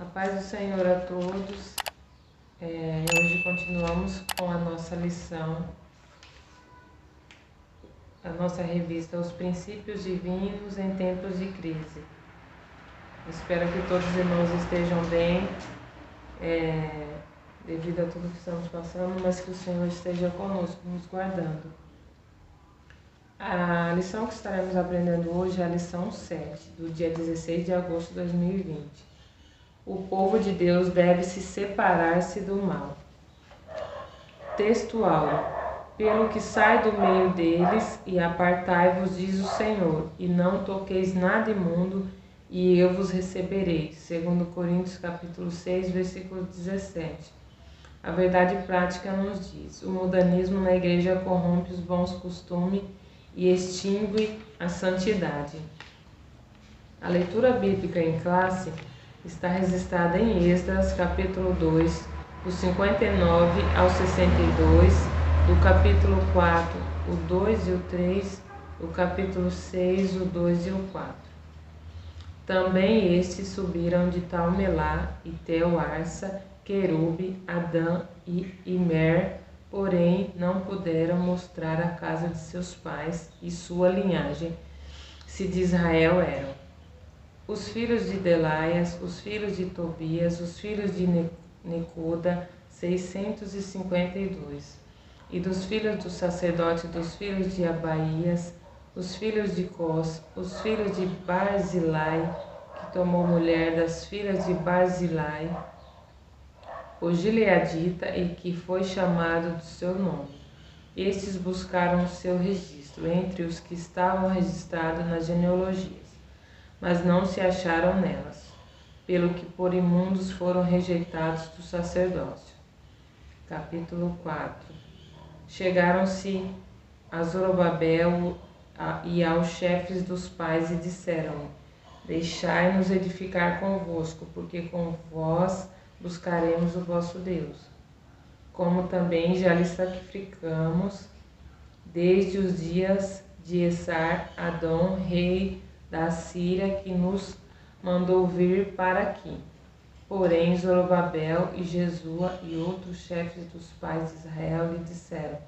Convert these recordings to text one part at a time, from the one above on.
A paz do Senhor a todos. Hoje continuamos com a nossa lição, a nossa revista Os Princípios Divinos em Tempos de Crise. Espero que todos os irmãos estejam bem, devido a tudo que estamos passando, mas que o Senhor esteja conosco, nos guardando. A lição que estaremos aprendendo hoje é a lição 7, do dia 16 de agosto de 2020. O povo de Deus deve se separar-se do mal. Textual: pelo que sai do meio deles e apartai-vos, diz o Senhor, e não toqueis nada imundo, e eu vos receberei. 2 Coríntios capítulo 6, versículo 17. A verdade prática nos diz: o mundanismo na igreja corrompe os bons costumes e extingue a santidade. A leitura bíblica em classe está registrada em Esdras, capítulo 2, do 59 ao 62, do capítulo 4, o 2 e o 3, do capítulo 6, o 2 e o 4. Também estes subiram de Talmelá e Tel-Arsa, Querube, Adã e Imer, porém não puderam mostrar a casa de seus pais e sua linhagem, se de Israel eram. Os filhos de Delaias, os filhos de Tobias, os filhos de Necoda, 652. E dos filhos do sacerdote, dos filhos de Abaías, os filhos de Cós, os filhos de Barzilai, que tomou mulher das filhas de Barzilai, o gileadita, e que foi chamado do seu nome. Estes buscaram o seu registro entre os que estavam registrados nas genealogias, mas não se acharam nelas, pelo que por imundos foram rejeitados do sacerdócio. Capítulo 4. Chegaram-se a Zorobabel e aos chefes dos pais e disseram: deixai-nos edificar convosco, porque com vós buscaremos o vosso Deus. Como também já lhe sacrificamos desde os dias de Esar-Adom, rei da Síria, que nos mandou vir para aqui. Porém, Zorobabel e Jesua e outros chefes dos pais de Israel lhe disseram: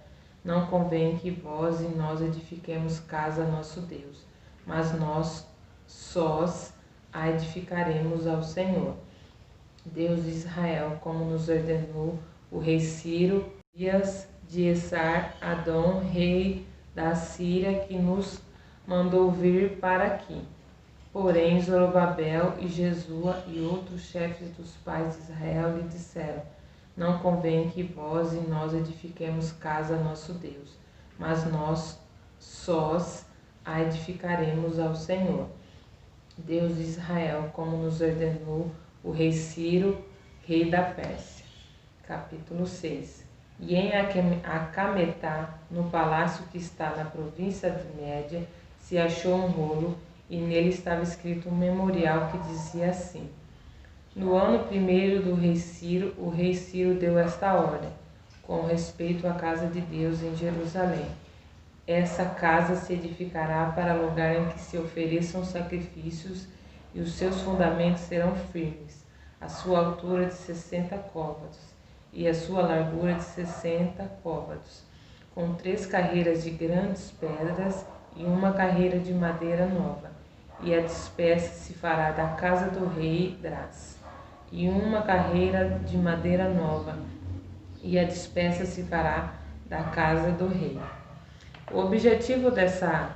não convém que vós e nós edifiquemos casa a nosso Deus, mas nós sós a edificaremos ao Senhor, Deus de Israel, como nos ordenou o rei Ciro, dias de Esar-Adom, rei da Síria, que nos mandou vir para aqui. Porém, Zorobabel e Jesua e outros chefes dos pais de Israel lhe disseram: não convém que vós e nós edifiquemos casa a nosso Deus, mas nós sós a edificaremos ao Senhor, Deus de Israel, como nos ordenou o rei Ciro, rei da Pérsia. Capítulo 6. E em Acametá, no palácio que está na província de Média, se achou um rolo, e nele estava escrito um memorial que dizia assim: no ano primeiro do rei Ciro, o rei Ciro deu esta ordem, com respeito à casa de Deus em Jerusalém: essa casa se edificará para lugar em que se ofereçam sacrifícios, e os seus fundamentos serão firmes, a sua altura de 60 côvados, e a sua largura de 60 côvados, com 3 carreiras de grandes pedras e uma carreira de madeira nova, e a despesa se fará da casa do rei Drás, e uma carreira de madeira nova, e a despesa se fará da casa do rei. O objetivo dessa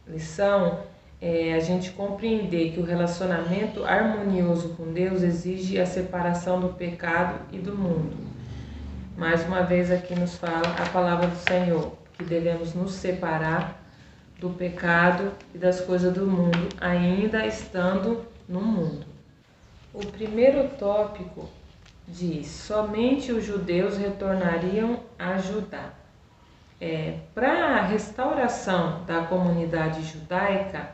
lição é a gente compreender que o relacionamento harmonioso com Deus exige a separação do pecado e do mundo. Mais uma vez aqui nos fala a palavra do Senhor, que devemos nos separar do pecado e das coisas do mundo, ainda estando no mundo. O primeiro tópico diz: somente os judeus retornariam a Judá. Para a restauração da comunidade judaica,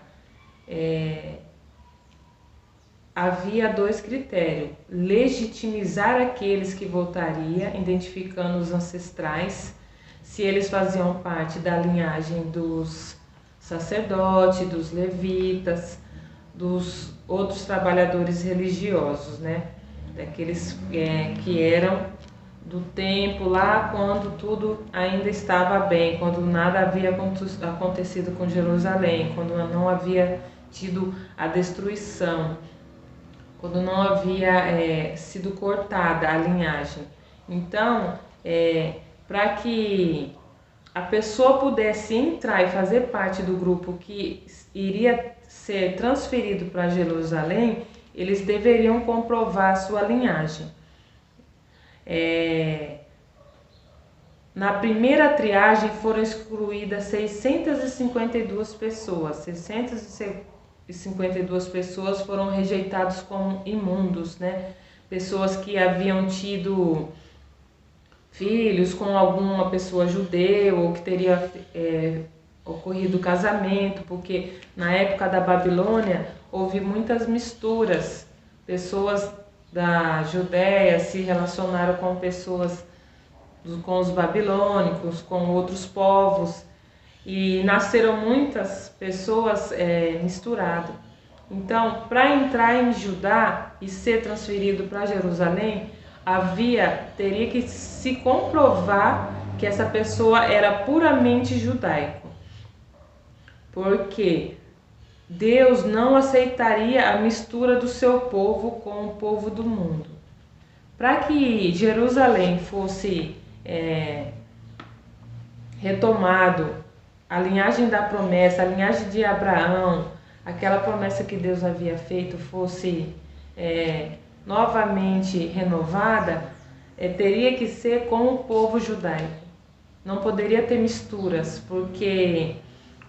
havia 2 critérios: legitimizar aqueles que voltariam, identificando os ancestrais, se eles faziam parte da linhagem dos sacerdotes, dos levitas, dos outros trabalhadores religiosos, né? Daqueles que eram do tempo lá quando tudo ainda estava bem, quando nada havia acontecido com Jerusalém, quando não havia tido a destruição, quando não havia sido cortada a linhagem. Então, para que a pessoa pudesse entrar e fazer parte do grupo que iria ser transferido para Jerusalém, eles deveriam comprovar sua linhagem. Na primeira triagem foram excluídas 652 pessoas. 652 pessoas foram rejeitadas como imundos, né? Pessoas que haviam tido filhos com alguma pessoa judeu ou que teria ocorrido casamento, porque na época da Babilônia houve muitas misturas. Pessoas da Judéia se relacionaram com pessoas, com os babilônicos, com outros povos, e nasceram muitas pessoas misturadas. Então, para entrar em Judá e ser transferido para Jerusalém, teria que se comprovar que essa pessoa era puramente judaico, porque Deus não aceitaria a mistura do seu povo com o povo do mundo. Para que Jerusalém fosse retomado, a linhagem da promessa, a linhagem de Abraão, aquela promessa que Deus havia feito fosse novamente renovada, teria que ser com o povo judaico. Não poderia ter misturas, porque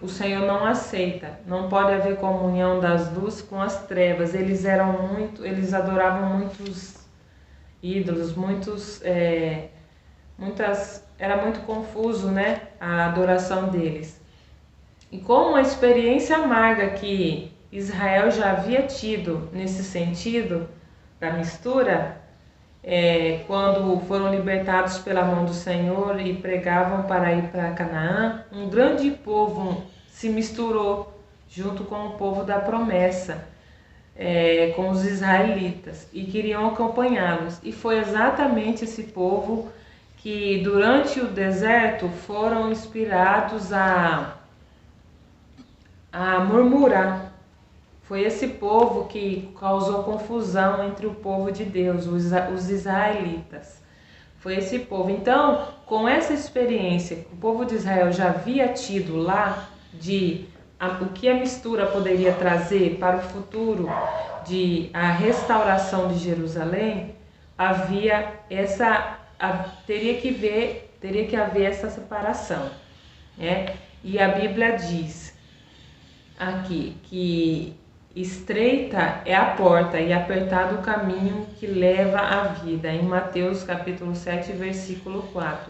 o Senhor não aceita. Não pode haver comunhão das luzes com as trevas. Eles adoravam muitos ídolos, era muito confuso, né, a adoração deles. E com uma experiência amarga que Israel já havia tido nesse sentido da mistura, quando foram libertados pela mão do Senhor e pregavam para ir para Canaã, um grande povo se misturou junto com o povo da promessa, com os israelitas, e queriam acompanhá-los. E foi exatamente esse povo que durante o deserto foram inspirados a murmurar. Foi esse povo que causou confusão entre o povo de Deus, os israelitas. Foi esse povo. Então, com essa experiência que o povo de Israel já havia tido lá, o que a mistura poderia trazer para o futuro de a restauração de Jerusalém, teria que haver essa separação, né? E a Bíblia diz aqui que estreita é a porta e apertado o caminho que leva à vida, em Mateus capítulo 7, versículo 4.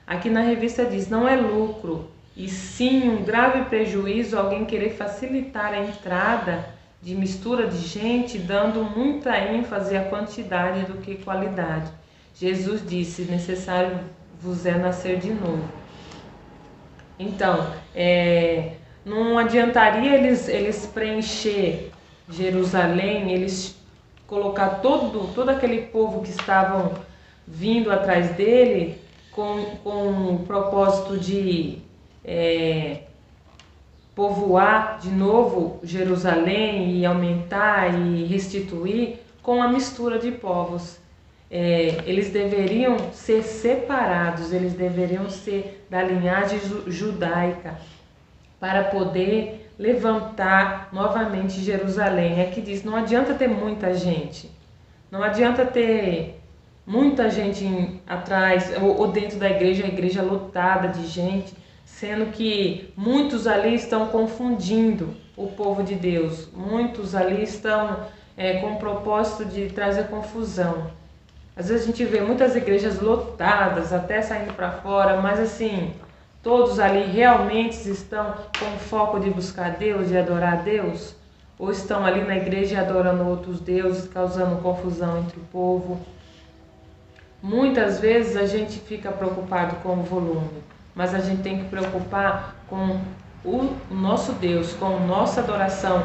Aqui na revista diz: não é lucro, e sim um grave prejuízo alguém querer facilitar a entrada de mistura de gente, dando muita ênfase à quantidade do que qualidade. Jesus disse: necessário vos é nascer de novo. Então, não adiantaria eles preencher Jerusalém, eles colocar todo aquele povo que estavam vindo atrás dele com o propósito de povoar de novo Jerusalém e aumentar e restituir, com a mistura de povos. Eles deveriam ser separados, eles deveriam ser da linhagem judaica, para poder levantar novamente Jerusalém. Aqui diz: não adianta ter muita gente, não adianta ter muita gente atrás ou dentro da igreja, a igreja lotada de gente, sendo que muitos ali estão confundindo o povo de Deus, muitos ali estão com o propósito de trazer confusão. Às vezes a gente vê muitas igrejas lotadas, até saindo para fora, mas assim, todos ali realmente estão com o foco de buscar Deus, de adorar a Deus? Ou estão ali na igreja adorando outros deuses, causando confusão entre o povo? Muitas vezes a gente fica preocupado com o volume, mas a gente tem que preocupar com o nosso Deus, com nossa adoração,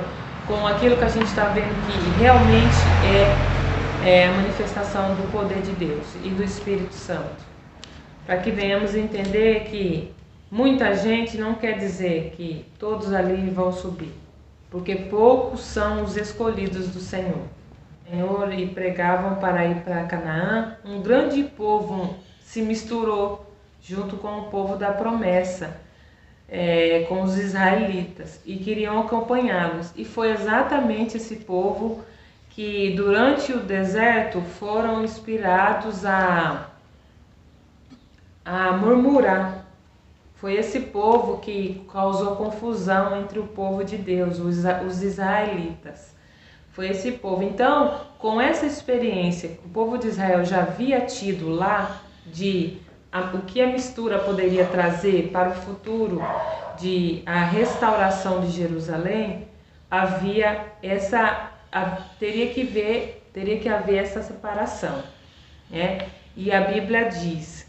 com aquilo que a gente está vendo que realmente é a manifestação do poder de Deus e do Espírito Santo. Para que venhamos entender que muita gente não quer dizer que todos ali vão subir, porque poucos são os escolhidos do Senhor. Senhor, e pregavam para ir para Canaã, um grande povo se misturou junto com o povo da promessa, com os israelitas, e queriam acompanhá-los. E foi exatamente esse povo que durante o deserto foram inspirados a murmurar. Foi esse povo que causou confusão entre o povo de Deus, os israelitas. Foi esse povo. Então, com essa experiência que o povo de Israel já havia tido lá, o que a mistura poderia trazer para o futuro, a restauração de Jerusalém, teria que haver essa separação, né? E a Bíblia diz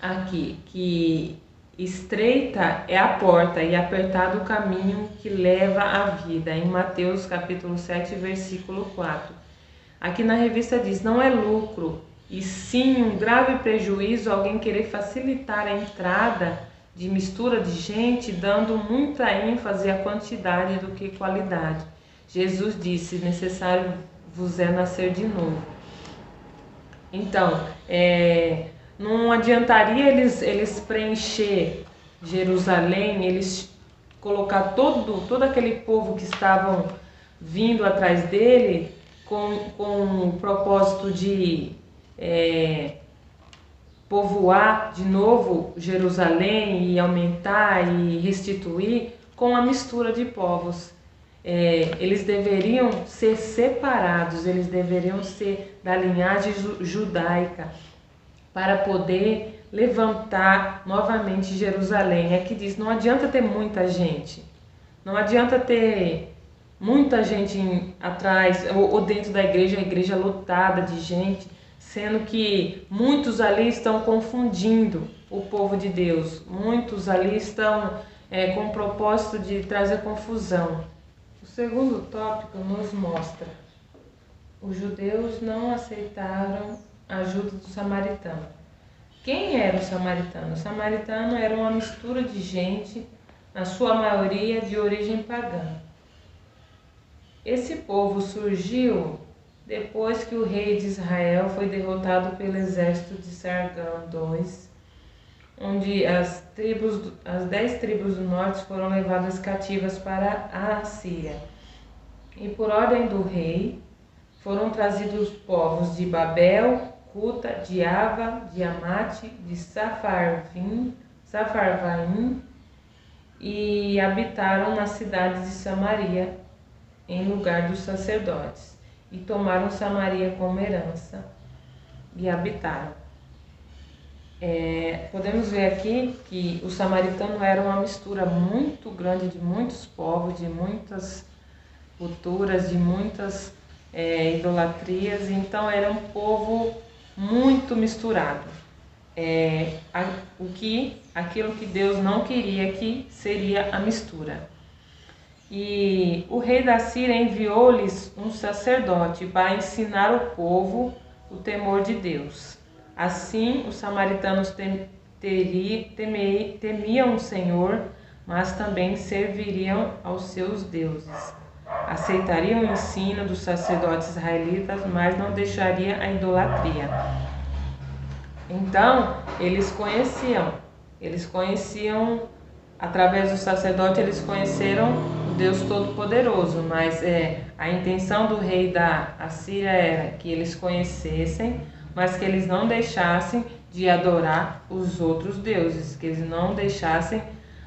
aqui que estreita é a porta e apertado o caminho que leva à vida, em Mateus capítulo 7, versículo 4. Aqui na revista diz: não é lucro, e sim um grave prejuízo alguém querer facilitar a entrada de mistura de gente, dando muita ênfase à quantidade do que qualidade. Jesus disse: necessário vos é nascer de novo. Então, não adiantaria eles preencher Jerusalém, eles colocar todo aquele povo que estavam vindo atrás dele com o propósito de povoar de novo Jerusalém e aumentar e restituir com a mistura de povos. Eles deveriam ser separados, eles deveriam ser da linhagem judaica, para poder levantar novamente Jerusalém. Aqui diz: não adianta ter muita gente, não adianta ter muita gente atrás ou dentro da igreja, a igreja lotada de gente, sendo que muitos ali estão confundindo o povo de Deus, muitos ali estão com o propósito de trazer confusão. O segundo tópico nos mostra: os judeus não aceitaram a ajuda do samaritano. Quem era o samaritano? O samaritano era uma mistura de gente, na sua maioria de origem pagã. Esse povo surgiu depois que o rei de Israel foi derrotado pelo exército de Sargão II, onde as 10 tribos do norte foram levadas cativas para a Assíria. E por ordem do rei, foram trazidos os povos de Babel, Cuta, de Ava, de Amate, de Safarvaim, e habitaram na cidade de Samaria, em lugar dos sacerdotes, e tomaram Samaria como herança, e habitaram. Podemos ver aqui que o samaritano era uma mistura muito grande de muitos povos, de muitas culturas, de muitas idolatrias. Então era um povo muito misturado. Aquilo que Deus não queria que seria a mistura. E o rei da Síria enviou-lhes um sacerdote para ensinar o povo o temor de Deus. Assim, os samaritanos temiam o Senhor, mas também serviriam aos seus deuses. Aceitariam o ensino dos sacerdotes israelitas, mas não deixariam a idolatria. Então, eles conheciam, através do sacerdote, eles conheceram o Deus Todo-Poderoso, mas a intenção do rei da Assíria era que eles conhecessem, mas que eles não deixassem de adorar os outros deuses, que eles não deixassem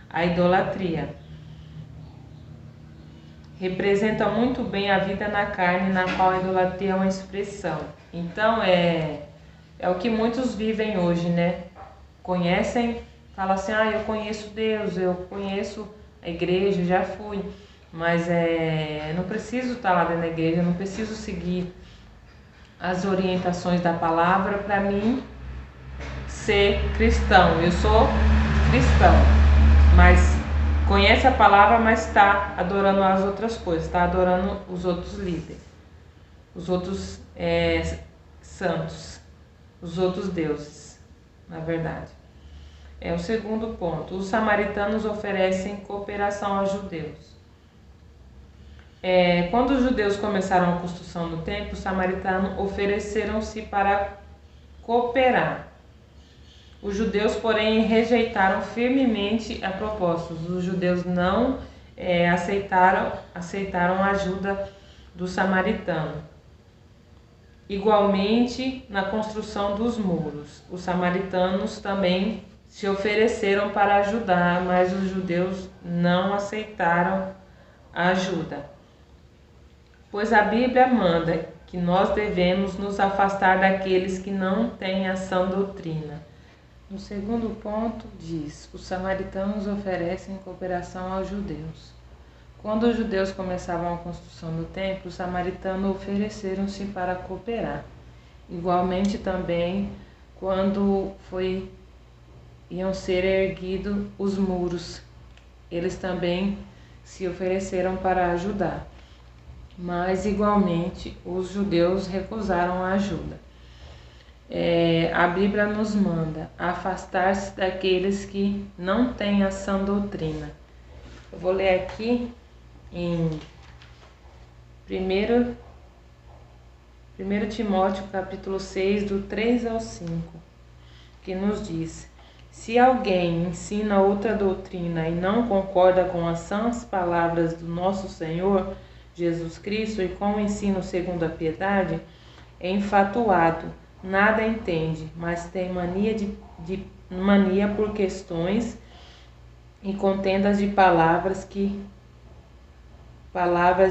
a idolatria. Representa muito bem a vida na carne, na qual a idolatria é uma expressão. Então é o que muitos vivem hoje, né? Conhecem, falam assim: eu conheço Deus, eu conheço a igreja, já fui, mas não preciso estar lá dentro da igreja, não preciso seguir as orientações da palavra para mim ser cristão. Eu sou cristão, mas conhece a palavra, mas está adorando as outras coisas, está adorando os outros líderes, os outros santos, os outros deuses, na verdade. O segundo ponto, os samaritanos oferecem cooperação aos judeus. Quando os judeus começaram a construção do templo, os samaritanos ofereceram-se para cooperar. Os judeus, porém, rejeitaram firmemente a proposta. Os judeus não aceitaram a ajuda do samaritano. Igualmente, na construção dos muros, os samaritanos também se ofereceram para ajudar, mas os judeus não aceitaram a ajuda. Pois a Bíblia manda que nós devemos nos afastar daqueles que não têm a sã doutrina. No segundo ponto, diz: os samaritanos oferecem cooperação aos judeus. Quando os judeus começavam a construção do templo, os samaritanos ofereceram-se para cooperar. Igualmente também, quando iam ser erguidos os muros, eles também se ofereceram para ajudar. Mas, igualmente, os judeus recusaram a ajuda. A Bíblia nos manda afastar-se daqueles que não têm a sã doutrina. Eu vou ler aqui em 1 Timóteo capítulo 6, do 3 ao 5, que nos diz: se alguém ensina outra doutrina e não concorda com as sãs palavras do nosso Senhor Jesus Cristo e com o ensino segundo a piedade, é enfatuado, nada entende, mas tem mania por questões e contendas de palavras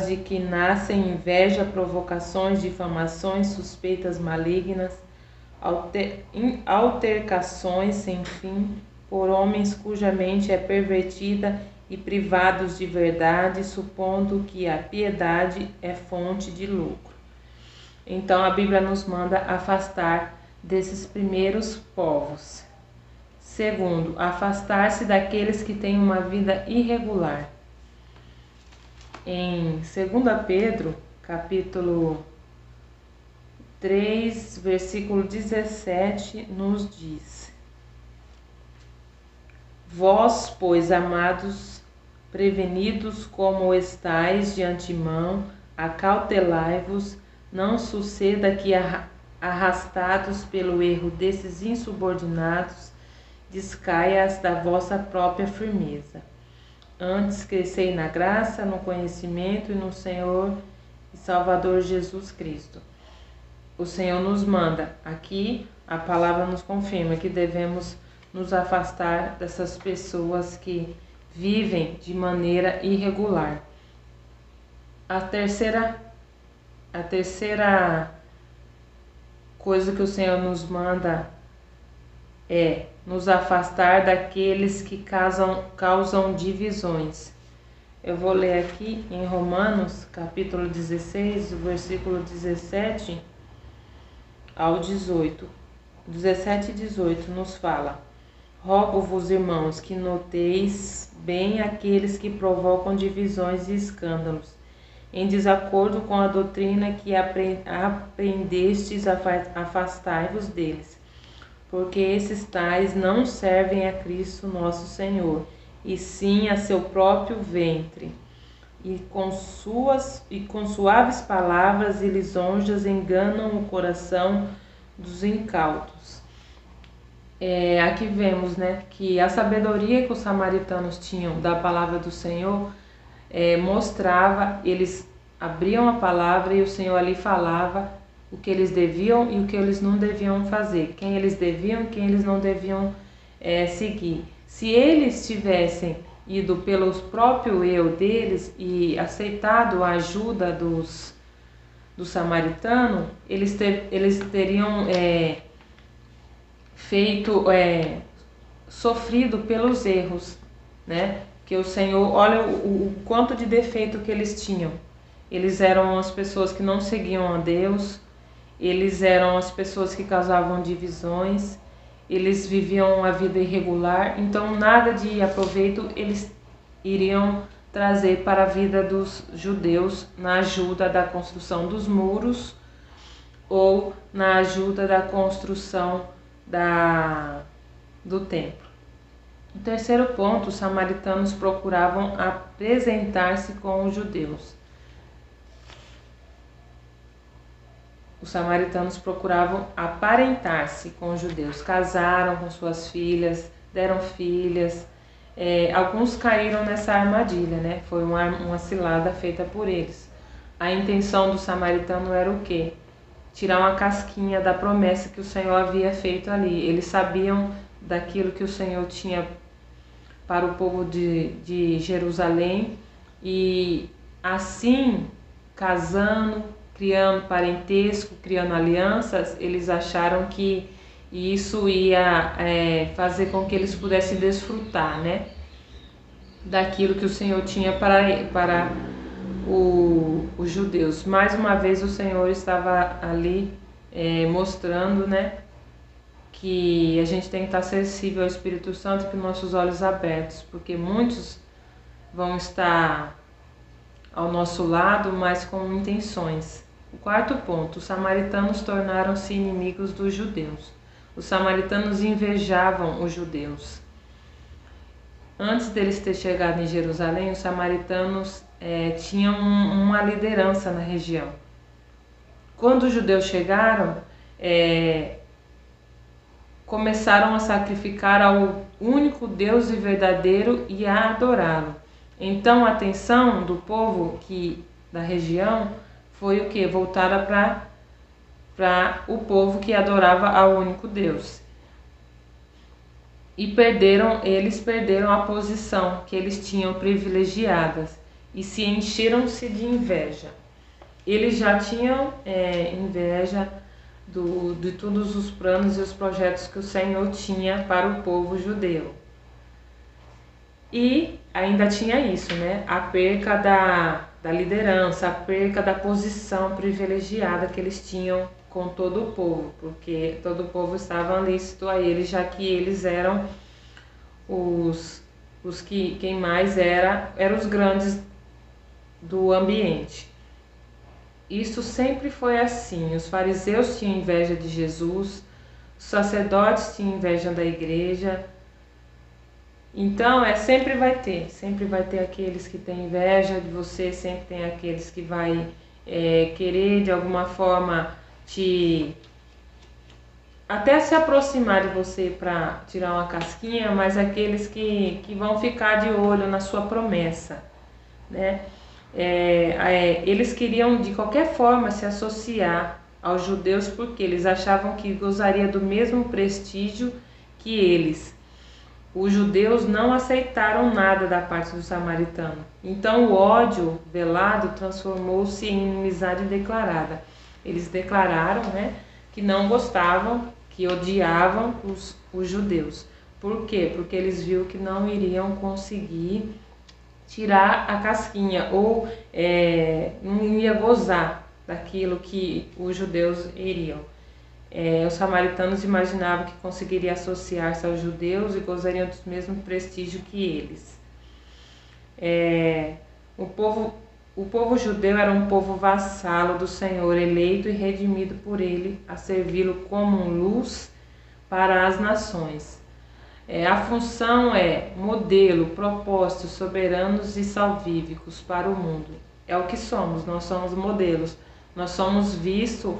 de que nascem inveja, provocações, difamações, suspeitas malignas, altercações sem fim, por homens cuja mente é pervertida e privados de verdade, supondo que a piedade é fonte de lucro. Então a Bíblia nos manda afastar desses primeiros povos. Segundo, afastar-se daqueles que têm uma vida irregular. Em 2 Pedro, capítulo 3, versículo 17, nos diz: vós, pois, amados, prevenidos como estáis de antemão, acautelai-vos, não suceda que, arrastados pelo erro desses insubordinados, descaias da vossa própria firmeza. Antes crescei na graça, no conhecimento e no Senhor e Salvador Jesus Cristo. O Senhor nos manda, aqui a palavra nos confirma que devemos nos afastar dessas pessoas que vivem de maneira irregular. A terceira coisa que o Senhor nos manda é nos afastar daqueles que causam divisões. Eu vou ler aqui em Romanos, capítulo 16, versículo 17 ao 18. 17 e 18 nos fala: rogo-vos, irmãos, que noteis bem aqueles que provocam divisões e escândalos, em desacordo com a doutrina que aprendestes, afastai-vos deles. Porque esses tais não servem a Cristo nosso Senhor, e sim a seu próprio ventre. E com suaves palavras e lisonjas enganam o coração dos incautos. Aqui vemos, que a sabedoria que os samaritanos tinham da palavra do Senhor mostrava, eles abriam a palavra e o Senhor ali falava o que eles deviam e o que eles não deviam fazer, quem eles deviam e quem eles não deviam seguir. Se eles tivessem ido pelo próprio eu deles e aceitado a ajuda dos samaritanos, eles teriam sofrido pelos erros, que o Senhor, olha o quanto de defeito que eles tinham. Eles eram as pessoas que não seguiam a Deus, eles eram as pessoas que causavam divisões, eles viviam uma vida irregular, então nada de aproveito eles iriam trazer para a vida dos judeus na ajuda da construção dos muros ou na ajuda da construção do templo. O terceiro ponto, os samaritanos procuravam apresentar-se com os judeus. Os samaritanos procuravam aparentar-se com os judeus, casaram com suas filhas, deram filhas. Alguns caíram nessa armadilha, né? Foi uma cilada feita por eles. A intenção do samaritano era o quê? Tirar uma casquinha da promessa que o Senhor havia feito ali. Eles sabiam daquilo que o Senhor tinha para o povo de Jerusalém e assim, casando, criando parentesco, criando alianças, eles acharam que isso ia fazer com que eles pudessem desfrutar, né, daquilo que o Senhor tinha para os judeus. Mais uma vez o Senhor estava ali mostrando, né, que a gente tem que estar sensível ao Espírito Santo e com nossos olhos abertos, porque muitos vão estar ao nosso lado, mas com intenções. O quarto ponto, os samaritanos tornaram-se inimigos dos judeus. Os samaritanos invejavam os judeus. Antes deles ter chegado em Jerusalém, os samaritanos tinham uma liderança na região. Quando os judeus chegaram, começaram a sacrificar ao único Deus e verdadeiro e a adorá-lo. Então a atenção do povo da região foi o que? Voltada para o povo que adorava ao único Deus. E eles perderam a posição que eles tinham privilegiadas e se encheram-se de inveja. Eles já tinham inveja de todos os planos e os projetos que o Senhor tinha para o povo judeu. E ainda tinha isso, né? A perca da liderança, a perca da posição privilegiada que eles tinham com todo o povo, porque todo o povo estava lícito a eles, já que eles eram quem mais eram os grandes do ambiente. Isso sempre foi assim. Os fariseus tinham inveja de Jesus, os sacerdotes tinham inveja da igreja. Então, sempre vai ter aqueles que têm inveja de você, sempre tem aqueles que vai querer de alguma forma até se aproximar de você para tirar uma casquinha, mas aqueles que vão ficar de olho na sua promessa, né? Eles queriam de qualquer forma se associar aos judeus porque eles achavam que gozaria do mesmo prestígio que eles. Os judeus não aceitaram nada da parte do samaritano. Então o ódio velado transformou-se em inimizade declarada. Eles declararam, né, que não gostavam, que odiavam os judeus. Por quê? Porque eles viram que não iriam conseguir tirar a casquinha ou não ia gozar daquilo que os judeus iriam. Os samaritanos imaginavam que conseguiriam associar-se aos judeus e gozariam do mesmo prestígio que eles. O povo judeu era um povo vassalo do Senhor, eleito e redimido por ele, a servi-lo como luz para as nações. A função é modelo, propósitos soberanos e salvíficos para o mundo. É o que somos, nós somos modelos, nós somos vistos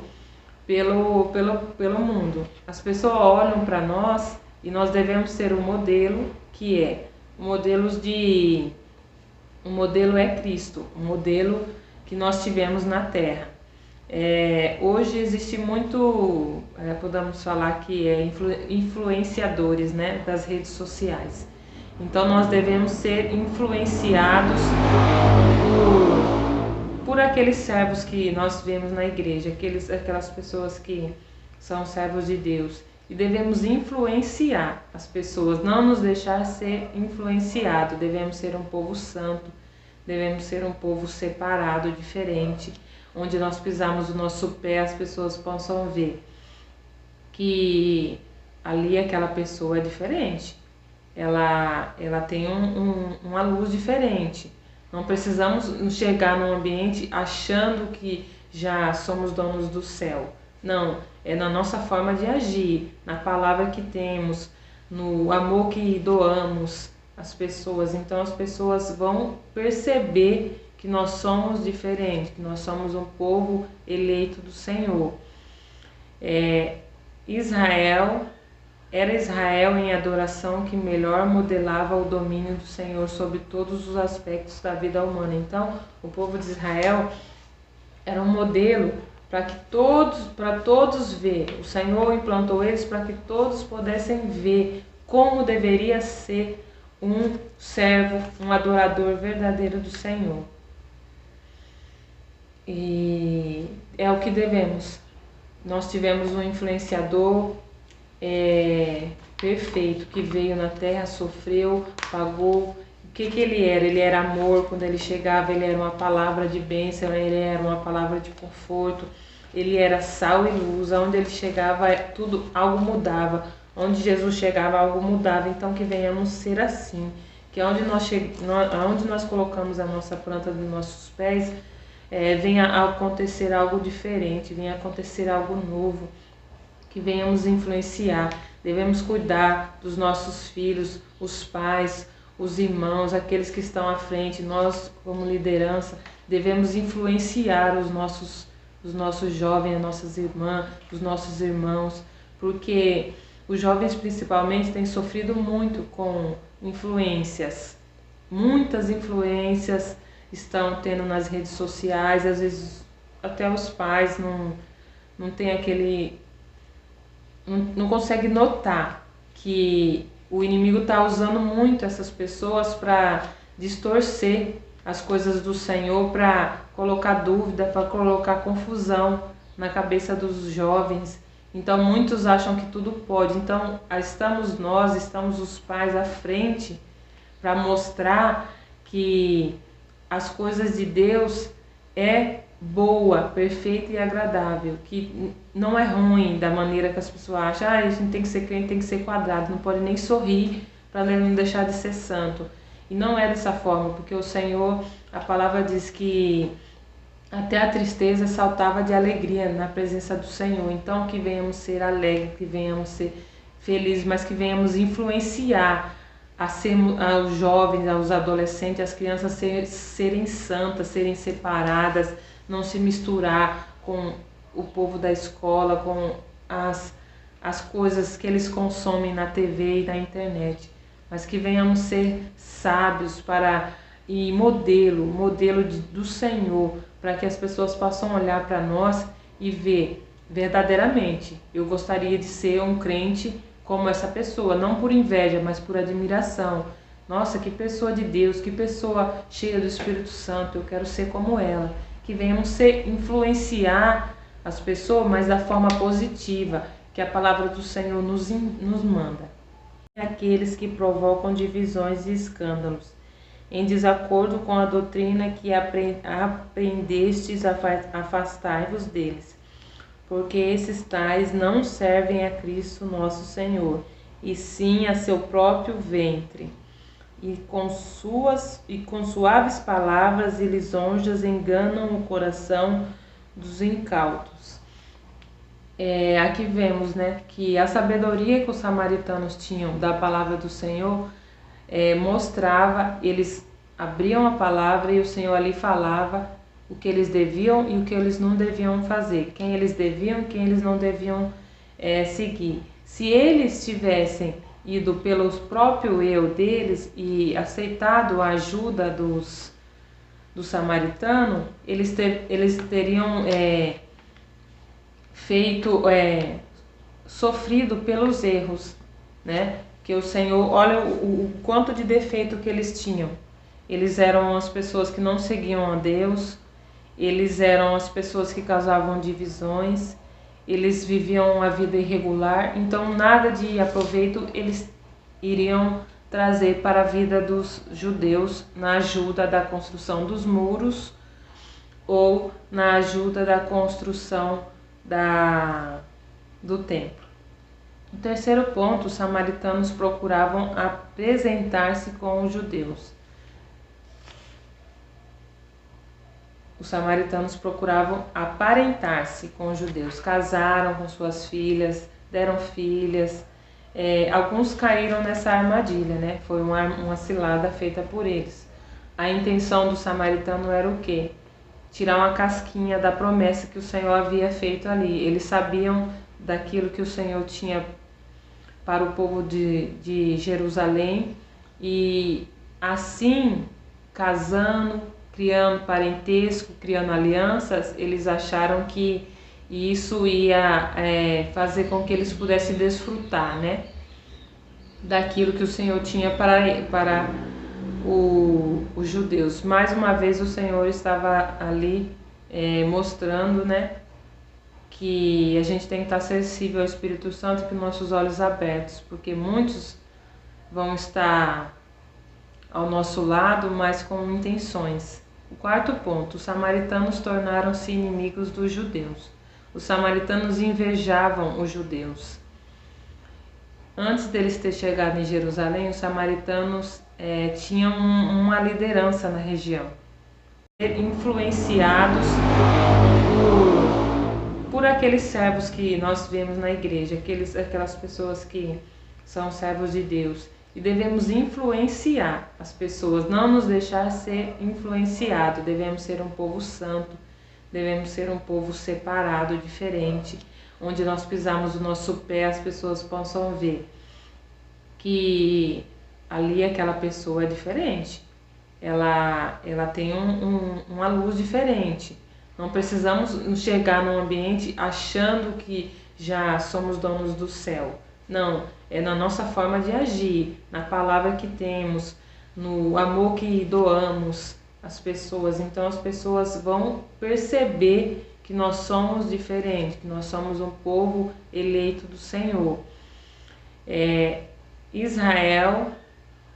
pelo mundo. As pessoas olham para nós e nós devemos ser um modelo que o modelo é Cristo, o modelo que nós tivemos na Terra. Hoje existe muito, podemos falar que influenciadores, né, das redes sociais. Então nós devemos ser influenciados por aqueles servos que nós vemos na igreja, aquelas pessoas que são servos de Deus. E devemos influenciar as pessoas, não nos deixar ser influenciado. Devemos ser um povo santo, devemos ser um povo separado, diferente, onde nós pisamos o nosso pé, as pessoas possam ver que ali aquela pessoa é diferente. ela tem uma luz diferente. Não precisamos chegar num ambiente achando que já somos donos do céu. Não, é na nossa forma de agir, na palavra que temos, no amor que doamos às pessoas. Então as pessoas vão perceber que nós somos diferentes, que nós somos um povo eleito do Senhor. Era Israel em adoração que melhor modelava o domínio do Senhor sobre todos os aspectos da vida humana. Então, o povo de Israel era um modelo para todos ver. O Senhor implantou eles para que todos pudessem ver como deveria ser um servo, um adorador verdadeiro do Senhor. E é o que devemos. Nós tivemos um influenciador perfeito, que veio na terra, sofreu, pagou. O que ele era? Ele era amor. Quando ele chegava, ele era uma palavra de bênção, ele era uma palavra de conforto, ele era sal e luz. Onde ele chegava, algo mudava. Onde Jesus chegava, algo mudava. Então que venhamos ser assim, que onde nós colocamos a nossa planta dos nossos pés, venha a acontecer algo diferente, venha a acontecer algo novo, que venhamos influenciar. Devemos cuidar dos nossos filhos, os pais, os irmãos, aqueles que estão à frente. Nós, como liderança, devemos influenciar os nossos jovens, as nossas irmãs, os nossos irmãos, porque os jovens principalmente têm sofrido muito com influências. Muitas influências estão tendo nas redes sociais, às vezes até os pais não tem não consegue notar que o inimigo está usando muito essas pessoas para distorcer as coisas do Senhor, para colocar dúvida, para colocar confusão na cabeça dos jovens. Então muitos acham que tudo pode. Então estamos os pais à frente para mostrar que as coisas de Deus é boa, perfeita e agradável, que não é ruim da maneira que as pessoas acham. A gente tem que ser crente, tem que ser quadrado, não pode nem sorrir para não deixar de ser santo. E não é dessa forma, porque o Senhor, a palavra diz que até a tristeza saltava de alegria na presença do Senhor. Então que venhamos ser alegres, que venhamos ser felizes, mas que venhamos influenciar aos jovens, aos adolescentes, às crianças serem santas, serem separadas, não se misturar com o povo da escola, com as coisas que eles consomem na TV e na internet, mas que venhamos ser sábios e modelo do Senhor, para que as pessoas possam olhar para nós e ver verdadeiramente: eu gostaria de ser um crente como essa pessoa, não por inveja, mas por admiração. Nossa, que pessoa de Deus, que pessoa cheia do Espírito Santo, eu quero ser como ela. Que venhamos influenciar as pessoas, mas da forma positiva, que a palavra do Senhor nos manda. Aqueles que provocam divisões e escândalos, em desacordo com a doutrina que aprendestes, afastai-vos deles. Porque esses tais não servem a Cristo nosso Senhor, e sim a seu próprio ventre. E com suaves palavras e lisonjas enganam o coração dos incautos. Aqui vemos, que a sabedoria que os samaritanos tinham da palavra do Senhor mostrava, eles abriam a palavra e o Senhor ali falava o que eles deviam e o que eles não deviam fazer, quem eles deviam e quem eles não deviam seguir. Se eles tivessem ido pelo próprio eu deles e aceitado a ajuda do samaritano, eles teriam sofrido pelos erros, que o Senhor, olha o quanto de defeito que eles tinham. Eles eram as pessoas que não seguiam a Deus, eles eram as pessoas que causavam divisões, eles viviam uma vida irregular, então nada de aproveito eles iriam trazer para a vida dos judeus na ajuda da construção dos muros ou na ajuda da construção do templo. O terceiro ponto, os samaritanos procuravam apresentar-se com os judeus. Os samaritanos procuravam aparentar-se com os judeus, casaram com suas filhas, deram filhas. Alguns caíram nessa armadilha, né? Foi uma cilada feita por eles. A intenção do samaritano era o quê? Tirar uma casquinha da promessa que o Senhor havia feito ali. Eles sabiam daquilo que o Senhor tinha para o povo de Jerusalém e assim, casando, criando parentesco, criando alianças, eles acharam que isso ia fazer com que eles pudessem desfrutar, né, daquilo que o Senhor tinha para os judeus. Mais uma vez o Senhor estava ali mostrando, né, que a gente tem que estar acessível ao Espírito Santo e com nossos olhos abertos, porque muitos vão estar ao nosso lado, mas com intenções. O quarto ponto, os samaritanos tornaram-se inimigos dos judeus. Os samaritanos invejavam os judeus. Antes deles ter chegado em Jerusalém, os samaritanos tinham uma liderança na região, influenciados por aqueles servos que nós vemos na igreja, aquelas pessoas que são servos de Deus. E devemos influenciar as pessoas, não nos deixar ser influenciado. Devemos ser um povo santo, devemos ser um povo separado, diferente, onde nós pisamos o nosso pé, as pessoas possam ver que ali aquela pessoa é diferente, ela tem uma luz diferente. Não precisamos chegar num ambiente achando que já somos donos do céu. Não, é na nossa forma de agir, na palavra que temos, no amor que doamos às pessoas. Então as pessoas vão perceber que nós somos diferentes, que nós somos um povo eleito do Senhor.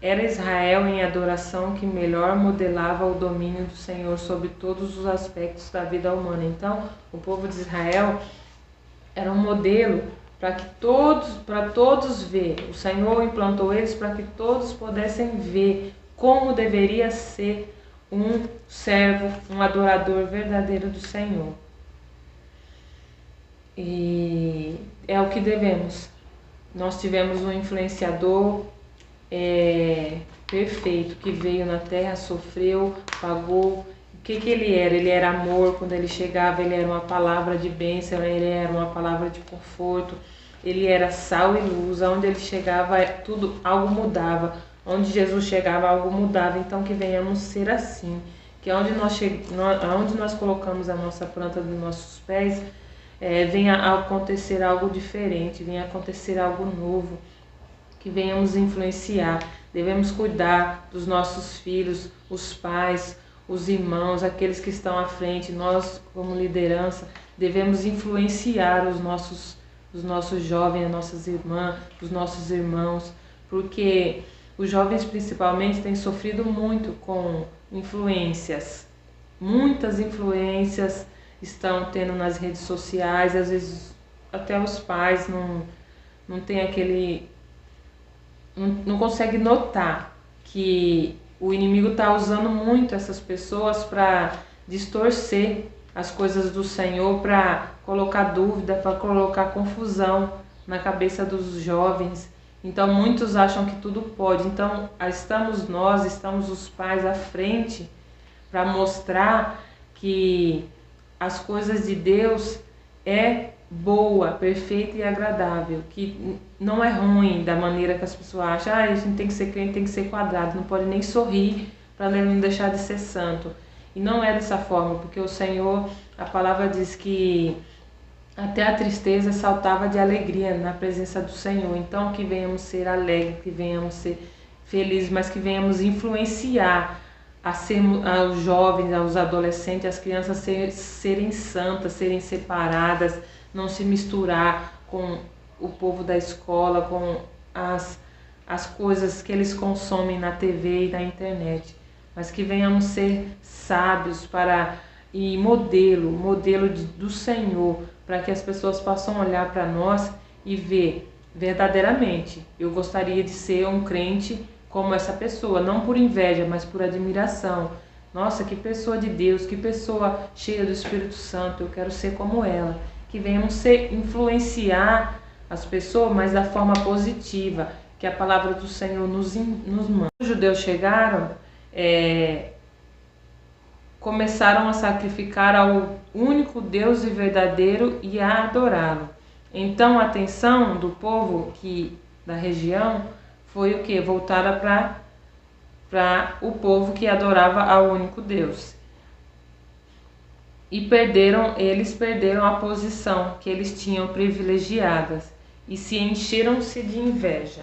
Era Israel em adoração que melhor modelava o domínio do Senhor sobre todos os aspectos da vida humana. Então, o povo de Israel era um modelo para todos ver. O Senhor implantou eles para que todos pudessem ver como deveria ser um servo, um adorador verdadeiro do Senhor. E é o que devemos. Nós tivemos um influenciador perfeito, que veio na terra, sofreu, pagou. O que ele era? Ele era amor. Quando ele chegava, ele era uma palavra de bênção, ele era uma palavra de conforto, ele era sal e luz. Onde ele chegava, algo mudava. Onde Jesus chegava, algo mudava. Então que venhamos ser assim, que onde nós colocamos a nossa planta dos nossos pés, venha a acontecer algo diferente, venha a acontecer algo novo, que venhamos influenciar. Devemos cuidar dos nossos filhos, os pais, os irmãos, aqueles que estão à frente. Nós, como liderança, devemos influenciar os nossos jovens, as nossas irmãs, os nossos irmãos, porque os jovens principalmente têm sofrido muito com influências. Muitas influências estão tendo nas redes sociais, às vezes até os pais não têm não consegue notar que o inimigo está usando muito essas pessoas para distorcer as coisas do Senhor, para colocar dúvida, para colocar confusão na cabeça dos jovens. Então muitos acham que tudo pode. Então estamos os pais à frente para mostrar que as coisas de Deus é boa, perfeita e agradável, que não é ruim da maneira que as pessoas acham. A gente tem que ser crente, tem que ser quadrado, não pode nem sorrir para não deixar de ser santo. E não é dessa forma, porque o Senhor, a palavra diz que até a tristeza saltava de alegria na presença do Senhor. Então que venhamos ser alegres, que venhamos ser felizes, mas que venhamos influenciar aos jovens, aos adolescentes, às crianças serem santas, serem separadas, não se misturar com o povo da escola, com as coisas que eles consomem na TV e na internet, mas que venhamos ser sábios e modelo do Senhor, para que as pessoas possam olhar para nós e ver verdadeiramente. Eu gostaria de ser um crente como essa pessoa, não por inveja, mas por admiração. Nossa, que pessoa de Deus, que pessoa cheia do Espírito Santo, eu quero ser como ela. Que venhamos influenciar as pessoas, mas da forma positiva, que a palavra do Senhor nos manda. Os judeus chegaram, começaram a sacrificar ao único Deus e verdadeiro e a adorá-lo. Então a atenção do povo da região foi o que? Voltada para o povo que adorava ao único Deus. E eles perderam a posição que eles tinham privilegiadas e se encheram-se de inveja.